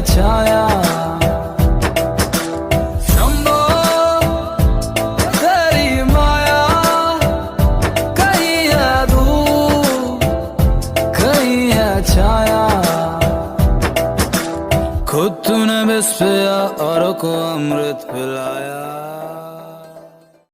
छाया शंभो तेरी माया कहीं है धूप कहीं है छाया खुद तूने बिस पिया और को अमृत पिलाया।